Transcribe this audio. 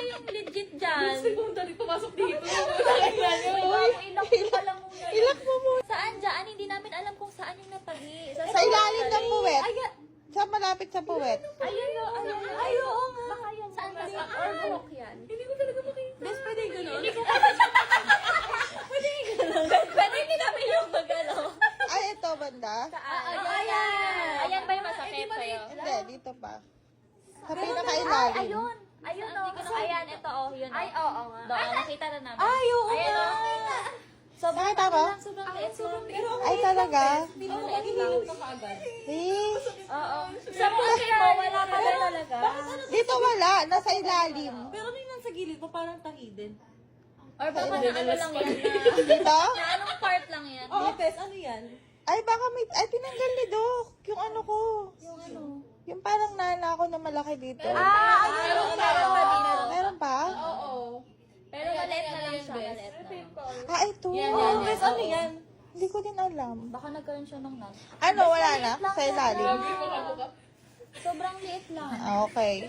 na yung legit dyan. Segunda rin pumasok dito. Ilak pa lang muna. Ilak mo muna. Saan dyan? Hindi namin alam kung saan yung napagi. Sa ilalim ng puwet. Ayan. Sa malapit sa puwet. Ayun o. Ayun. Ay, oo nga. Baka yun. Saan ba? Or buhok yan. Hindi ko talaga makita. Bes, pwede gano'n. Pwede hindi namin yung magano. Ay, ito banda. Ayan. Ayan ba yung masakit sa'yo? Hindi, dito pa. Sa pinakailalim. Ayun. Ayun o. Ayan, ito o. Yun o. Ay, oo nga. Doon, nakita na namin. Ay, oo Ayan nga. o. Sobrang Nakita mo? lang, sobrang liit lang. Ay, talaga? Oo, maghihilot ka kaagad. Eh, Oo. Sa puso mo, wala ka ba talaga? dito wala. Nasa ilalim. Pero ano yung nasa gilid mo, parang tangidin. Or baka na ano lang yan Dito? na anong part lang yan? Oo, Pes, ano yan? Ay, baka may... Ay, tinanggal ni Doc. Yung ano ko. Yung ano? Yung parang nana ko na malaki dito. Meron pa. Meron pa? Oo. Pero maliit na lang siya. Maliit na lang. Ah, ito. Oo, Pes, ano yan? Hindi ko din alam. Baka nagkaroon siya ng nut. Ano, wala na? Sa ilalim? Sobrang liit lang. Ah, okay.